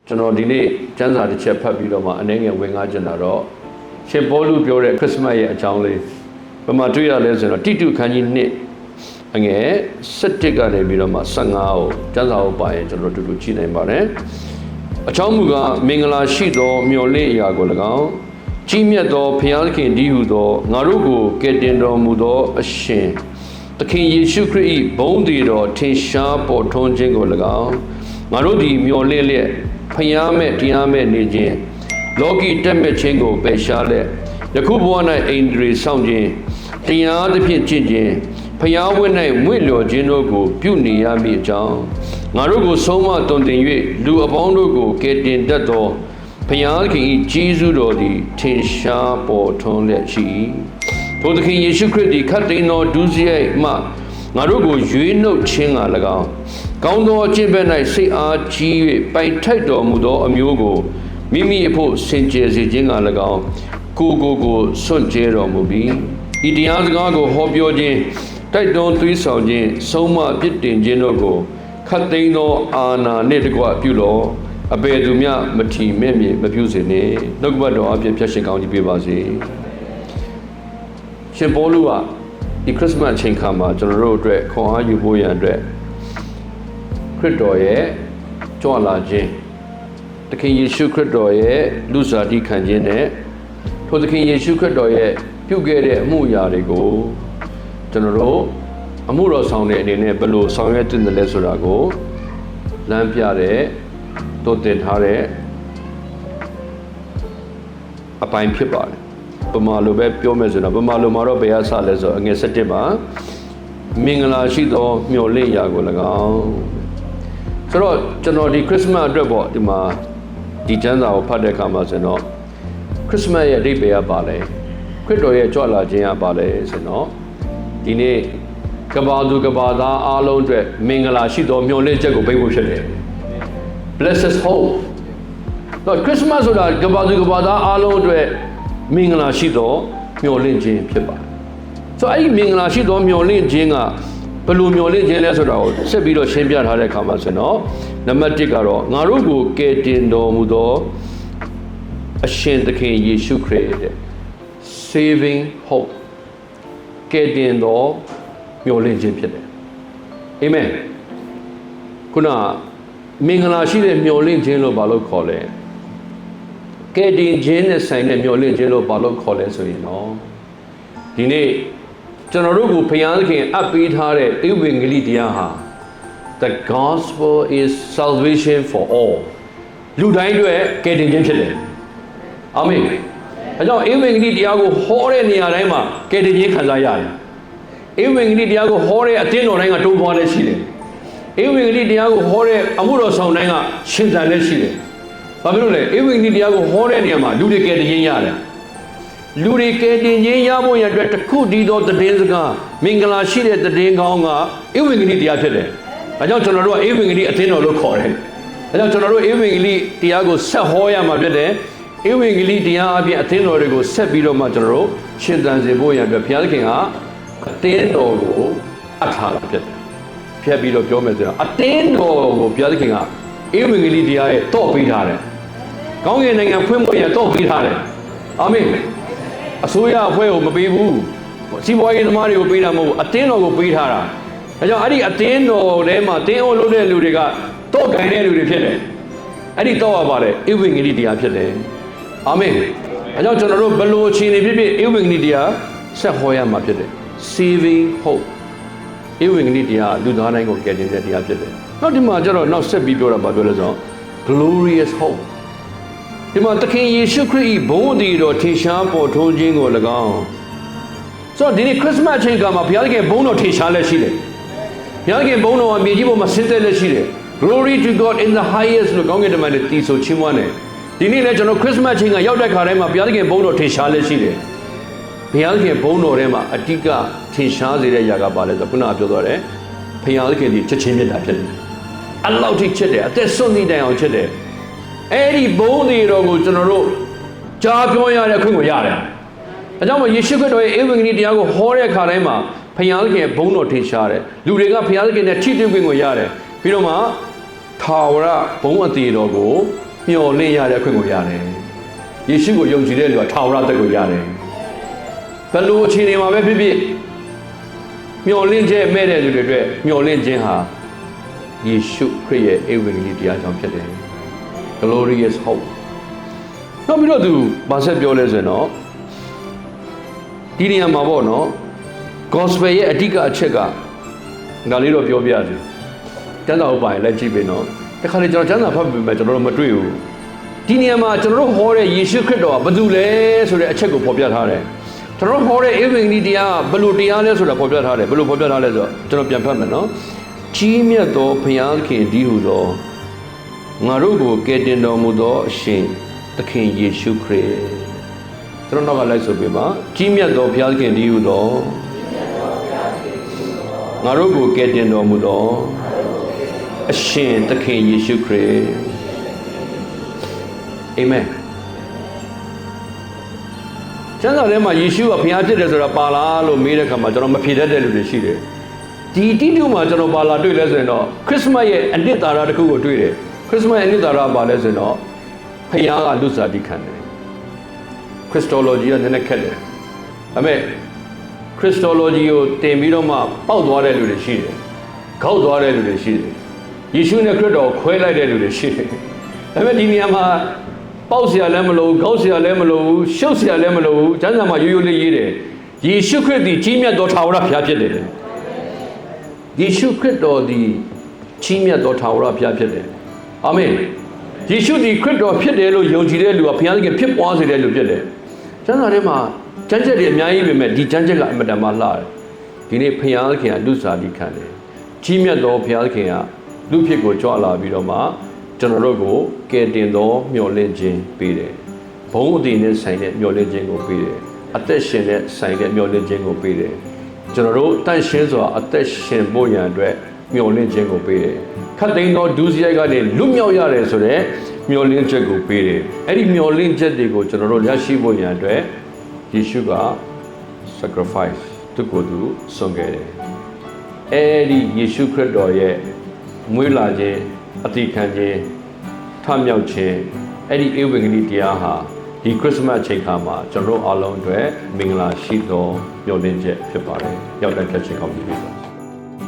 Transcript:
ကျွန်တော်ဒီနေ့ကျမ်းစာတစ်ချက်ဖတ်ပြီးတော့မှအနေငယ်ဝင်ကားကျင်တာတော့ရှင်ပေါလုပြောတဲ့ခရစ်စမတ်ရဲ့အကြောင်းလေးဘယ်မှာတွေ့ရလဲဆိုတော့တိတုခန်းကြီး1အငယ်17ကနေပြီးတော့မှ15ကိုကျမ်းစာကိုပါရင်ကျွန်တော်တို့တူတူကြည့်နိုင်ပါတယ်အကြောင်းမူကားမင်္ဂလာရှိသောမျှော်လင့်အရာကို၎င်းကြီးမြတ်သောဘုရားသခင်တည်းဟူသောငါတို့ကိုကယ်တင်တော်မူသောအရှင်သခင်ယေရှုခရစ်၏ဘုန်းတည်တော်ထင်ရှားပေါ်ထွန်းခြင်းကို၎င်းငါတို့သည်မျှော်လင့်လျက်ဖျားမဲ့တရားမဲ့နေခြင်းလောကီတက်မဲ့ခြင်းကိုပယ်ရှားလက်ယခုဘဝ၌အိန္ဒြေဆောင်ခြင်းတရားသဖြင့်ကျင့်ခြင်းဖျားဝတ်၌မွေ့လျော်ခြင်းတို့ကိုပြုနေရမည်အကြောင်းငါတို့ကိုဆုံးမတွင်တင်၍လူအပေါင်းတို့ကိုကယ်တင်တတ်သောဘုရားသခင်၏ကျေးဇူးတော်သည်ထင်ရှားပေါ်ထွန်းလျက်ရှိ၏ထိုသခင်ယေရှုခရစ်သည်ခတ်သိမ်းသောဒုစရိုက်မှငါတို့ကိုရွေးနှုတ်ခြင်းက၎င်းကောင်းသောအကျင့်ဘက်၌စိတ်အားကြီး၍ပိုင်ထိုက်တော်မူသောအမျိုးကိုမိမိအဖို့စင်ကြယ်စေခြင်းက၎င်းကိုစွန့်ကြဲတော်မူပြီးဤတရားစကားကိုဟောပြောခြင်းတိုက်တွန်းသွေးဆောင်ခြင်းဆုံးမပြစ်တင်ခြင်းတို့ကိုခတ်သိမ်းသောအာဏာနှင့်တကွပြုလောအဘယ်သူမျှမထီမဲ့မြေမပြုစေနှင့်နှုတ်ကပတ်တော်အပြင်ဖြတ်ရှင်ကောင်းကြီးပေးပါစေရှင်ပေါလုကဒီခရစ်မတ်အချိန်ခါမှာကျွန်တော်တို့အတွက်ခွန်အားယူဖို့ရန်အတွက်ခရစ်တော်ရဲ့ကြွလာခြင်းသခင်ယေရှုခရစ်တော်ရဲ့လူစားတိခံခြင်းနဲ့ထိုသခင်ယေရှုခရစ်တော်ရဲ့ပြုခဲ့တဲ့အမှုအရာတွေကိုကျွန်တော်တို့အမှုတော်ဆောင်တဲ့အနေနဲ့ဘယ်လိုဆောင်ရွက်သင့်တယ်လဲဆိုတာကိုလမ်းပြတဲ့တိုးတင်ထားတဲ့အပိုင်းဖြစ်ပါတယ်ပမာလိုပဲပြောမယ်ဆိုတော့ပမာလိုမှာတော့ဘယ်အဆလဲဆိုအငယ်7မှာမင်္ဂလာရှိသောမျှော်လင့်ရာကို၎င်းဆိုတော့ကျွန်တော်ဒီခရစ်မတ်အတွက်ပေါ့ဒီမှာဒီကျမ်းစာကိုဖတ်တဲ့အခါမှာဆိုတော့ခရစ်မတ်ရဲ့အဓိပ္ပာယ်ကပါလဲခရစ်တော်ရဲ့ကြွလာခြင်းကပါလဲဆိုတော့ဒီနေ့ကဘာသူကဘာသားအားလုံးအတွက်မင်္ဂလာရှိသောမျှော်လင့်ချက်ကိုပေးဖို့ဖြစ်တယ် Blessed hope တော့ခရစ်မတ်ဆိုတာကဘာသူကဘာသားအားလုံးအတွက်မင်္ဂလာရှိသောမျှော်လင့်ခြင်းဖြစ်ပါတယ်ဆိုတော့အဲ့ဒီမင်္ဂလာရှိသောမျှော်လင့်ခြင်းကဘယ်လိုမျှော်လင့်ခြင်းလဲဆိုတာကိုဆက်ပြီးတော့ရှင်းပြထားတဲ့အခါမှာဆိုတော့နံပါတ်1ကတော့ငါတို့ကိုကယ်တင်တော်မူသောအရှင်သခင်ယေရှုခရစ်ရဲ့ saving hope ကယ်တင်တော်မျှော်လင့်ခြင်းဖြစ်တယ်အာမင်ခုနမင်္ဂလာရှိတဲ့မျှော်လင့်ခြင်းလို့ဘာလို့ခေါ်လဲကယ်တင်ခြင်းနဲ့ဆိုင်တဲ့မျှော်လင့်ခြင်းလို့ဘာလို့ခေါ်လဲဆိုရင်တော့ဒီနေ့ကျွန်တော်တို့ကိုဘုရားသခင်အပ်ပေးထားတဲ့ဧဝံဂေလိတရားဟာ The gospel is salvation for all လူတိုင်းအတွက်ကယ်တင်ခြင်းဖြစ်တယ်အာမင်အဲကြောင့်ဧဝံဂေလိတရားကိုဟောတဲ့နေရာတိုင်းမှာကယ်တင်ခြင်းခံစားရတယ်ဧဝံဂေလိတရားကိုဟောတဲ့အသင်းတော်တိုင်းကတိုးပွားလည်းရှိတယ်ဧဝံဂေလိတရားကိုဟောတဲ့အမှုတော်ဆောင်တိုင်းကရှင်သန်လည်းရှိတယ်ဘာဖြစ်လို့လဲဧဝံဂေလိတရားကိုဟောတဲ့နေရာမှာလူတွေကယ်တင်ခြင်းရတယ်လူတွေကယ်တင်ခြင်းရဖို့ရတဲ့တခုတည်းသောတည်င်းစကားမင်္ဂလာရှိတဲ့တည်င်းကောင်းကဧဝံဂေလိတရားဖြစ်တယ်။ဒါကြောင့်ကျွန်တော်တို့ကဧဝံဂေလိအသင်းတော်လို့ခေါ်တယ်။ဒါကြောင့်ကျွန်တော်တို့ဧဝံဂေလိတရားကိုဆက်ဟောရမှာဖြစ်တယ်။ဧဝံဂေလိတရားအပြင်အသင်းတော်တွေကိုဆက်ပြီးတော့မှကျွန်တော်တို့ရှင်သန်စေဖို့ရတဲ့ဘုရားသခင်ကအသင်းတော်ကိုအထားတာဖြစ်တယ်။ဖြတ်ပြီးတော့ပြောမယ်ဆိုတော့အသင်းတော်ကိုဘုရားသခင်ကဧဝံဂေလိတရားရဲ့တော့ပေးထားတယ်။ကောင်းကင်နိုင်ငံဖွင့်ဖို့ရတော့ပေးထားတယ်။အာမင်။အစိုးရအဖွဲ့ကိုမပေးဘူးစီးပွားရေးသမားတွေကိုပေးတာမဟုတ်ဘူးအသင်းတော်ကိုပေးထားတာဒါကြောင့်အဲ့ဒီအသင်းတော်ထဲမှာတင်းအောင်လုပ်တဲ့လူတွေကတော့ဂိုင်တဲ့လူတွေဖြစ်တယ်အဲ့ဒီတော့ရပါတယ်ဧဝံဂေလိတရားဖြစ်တယ်အာမင်ဒါကြောင့်ကျွန်တော်တို့ဘယ်လိုအခြေအနေဖြစ်ဖြစ်ဧဝံဂေလိတရားဆက်ဟောရမှာဖြစ်တယ် saving hope ဧဝံဂေလိတရားလူသားတိုင်းကိုကယ်တင်တဲ့တရားဖြစ်တယ်နောက်ဒီမှာကျတော့နောက်ဆက်ပြီးပြောတာဘာပြောလဲဆိုတော့ glorious hopeဒီမှာသခင်ယေရှုခရစ်၏ဘုန်းတည်တော်ထင်ရှားပေါ်ထွန်းခြင်းကို၎င်းဆိုတော့ဒီနေ့ခရစ်စမတ်အချိန်ကမှာဘုရားသခင်ဘုန်းတော်ထင်ရှားလက်ရှိတယ်ဘုရားသခင်ဘုန်းတော်ကမြေကြီးပေါ်မှာဆင်းသက်လက်ရှိတယ် Glory to God in the highest လို့ကောင်းကင်တမန်နဲ့တီးဆိုချီးမွမ်းတယ်ဒီနေ့လည်းကျွန်တော်ခရစ်စမတ်အချိန်ကရောက်တဲ့ခါတိုင်းမှာဘုရားသခင်ဘုန်းတော်ထင်ရှားလက်ရှိတယ်ဘုရားသခင်ဘုန်းတော်ထဲမှာအတိကထင်ရှားစေတဲ့အရာကဘာလဲဆိုတော့ခုနကပြောသွားတယ်ဘုရားသခင်ဒီချက်ချင်းမြတ်တာဖြစ်တယ်အလောက်ထိချစ်တယ်အသက်ဆုံးသည့်တိုင်အောင်ချစ်တယ်အဲ့ဒီဘုန်းတော်ကိုကျွန်တော်တို့ကြားပြောရတဲ့ခွင့်ကိုရတယ်။ဒါကြောင့်မို့ယေရှုခရစ်တော်ရဲ့ဧဝံဂေလိတရားကိုဟောတဲ့အခါတိုင်းမှာဘုရားသခင်ဘုန်းတော်ထင်ရှားတယ်။လူတွေကဘုရားသခင်နဲ့ထိတွေ့ခွင့်ကိုရတယ်။ပြီးတော့မှထာဝရဘုန်းအသေးတော်ကို မျော်လင့်ရတဲ့အခွင့်ကိုရတယ်ယေရှုကိုယုံကြည်တဲ့လူကထာဝရသက်ကိုရတယ်ဘယ်လိုအခြေအနေမှာပဲဖြစ်ဖြစ်မျော်လင့်ခြင်းမဲ့တဲ့လူတွေအတွက်မျော်လင့်ခြင်းဟာယေရှုခရစ်ရဲ့ဧဝံဂေလိတရားကြောင့်ဖြစ်တယ် glorious hope နောက်ပြီးတော့သူဘာဆက်ပြောလဲဆိုရင်တော့ဒီနေရာမှာပေါ့နော် gospel ရဲ့အဓိကအချက်ကဒါလေးတော့ပြောပြစီကျမ်းစာဥပ္ပါရင်လည်းကြည့်ပေးနော်တခါလေကျွန်တော်ကျမ်းစာဖတ်ပြီးမှကျွန်တော်တို့မတွေ့ဘူးဒီနေရာမှာကျွန်တော်တို့ဟောတဲ့ယေရှုခရစ်တော်ကဘာတူလဲဆိုတဲ့အချက်ကိုဖော်ပြထားတယ်ကျွန်တော်ဟောတဲ့ဧဝံဂေလိတရားဘယ်လိုတရားလဲဆိုတာဖော်ပြထားတယ်ဘယ်လိုဖော်ပြထားလဲဆိုတော့ကျွန်တော်ပြန်ဖတ်မယ်နော်ကြီးမြတ်သောဘုရားခင်ဒီဟုသောငါတို့ကိုကယ်တင်တော်မူသောအရှင်သခင်ယေရှုခရစ်ကျွန်တော်နောက်ကလိုက်ဆိုပြပါကြီးမြတ်သောဘုရားခင်ဒီဟုသောငါတို့ကိုကယ်တင်တော်မူသောအရှင်သခင်ယေရှုခရစ်အာမင်ကျမ်းစာထဲမှာယေရှုကဘုရားဖြစ်တယ်ဆိုတာပါလားလို့မေးတဲ့အခါမှာကျွန်တော်မဖြေတတ်တဲ့လူတွေရှိတယ်ဒီတိတုမှာကျွန်တော်ပါလာတွေ့လဲဆိုရင်တော့ခရစ်စမတ်ရဲ့အနှစ်သာရတစ်ခုကိုတွေ့တယ်ခရစ်စမတ်ရဲ့အနှစ်သာရပါလဲဆိုရင်တော့ဘုရားကလူစားတိခံတယ်ခရစ်စတိုလိုဂျီကနည်းနည်းခက်တယ်ဒါပေမဲ့ခရစ်စတိုလိုဂျီကိုတင်ပြီးတော့မှပေါက်သွားတဲ့လူတွေရှိတယ်ခောက်သွားတဲ့လူတွေရှိတယ်ယေရှုနဲ့ခရစ်တော်ခွဲလိုက်တဲ့လူတွေရှိတယ်ဒါပေမဲ့ဒီနေရာမှာပေါက်เสียလည်းမလို့ခောက်เสียလည်းမလို့ရှုပ်เสียလည်းမလို့ကျမ်းစာမှာရိုးရိုးလေးရေးတယ်ယေရှုခရစ်သည်ကြီးမြတ်သောထာဝရဘုရားဖြစ်တယ်ယေရှုခရစ်တော်သည်ကြီးမြတ်သောထာဝရဘုရားဖြစ်တယ်အာမင်ယေရှုသည်ခရစ်တော်ဖြစ်တယ်လို့ယုံကြည်တဲ့လူကဘုရားသခင်ဖြစ်ပွားစေတဲ့လူဖြစ်တယ်ကျမ်းစာထဲမှာကျမ်းချက်တွေအများကြီးပဲမဲ့ဒီကျမ်းချက်ကအမတန်မှလှတယ်ဒီနေ့ဘုရားသခင်ကလူစားတိခံတယ်ကြီးမြတ်သောဘုရားသခင်ကလူဖြစ်ကိုကြွလာပြီးတော့မှကျွန်တော်တို့ကိုကယ်တင်သောမျှော်လင့်ခြင်းပေးတယ်ဘုန်းအတည်နဲ့ဆိုင်တဲ့မျှော်လင့်ခြင်းကိုပေးတယ်အသက်ရှင်တဲ့ဆိုင်တဲ့မျှော်လင့်ခြင်းကိုပေးတယ်ကျွန်တော်တို့တန့်ရှင်းစွာအသက်ရှင်ဖို့ရန်အတွက်မျှော်လင့်ခြင်းကိုပေးတယ်ခတ်သိမ်းသောဒုစရိုက်ကနေလွတ်မြောက်ရတယ်ဆိုတဲ့မျှော်လင့်ချက်ကိုပေးတယ်အဲ့ဒီမျှော်လင့်ချက်တွေကိုကျွန်တော်တို့ရရှိဖို့ရန်အတွက်ယေရှုက sacrifice သူကိုယ်သူဆုံးခဲ့တယ်အဲ့ဒီယေရှုခရစ်တော်ရဲ့မွေးလာခြင်းအတိခံခြင်းထမြောက်ခြင်းအဲ့ဒီဧဝံဂေလိတရားဟာဒီခရစ်စမတ်ချိန်ခါမှာကျွန်တော်တို့အားလုံးအတွက်မင်္ဂလာရှိသောမျှော်လင့်ချက်ဖြစ်ပါတယ်။ရောက်တဲ့ချက်ချင်းကောင်းပြီပါ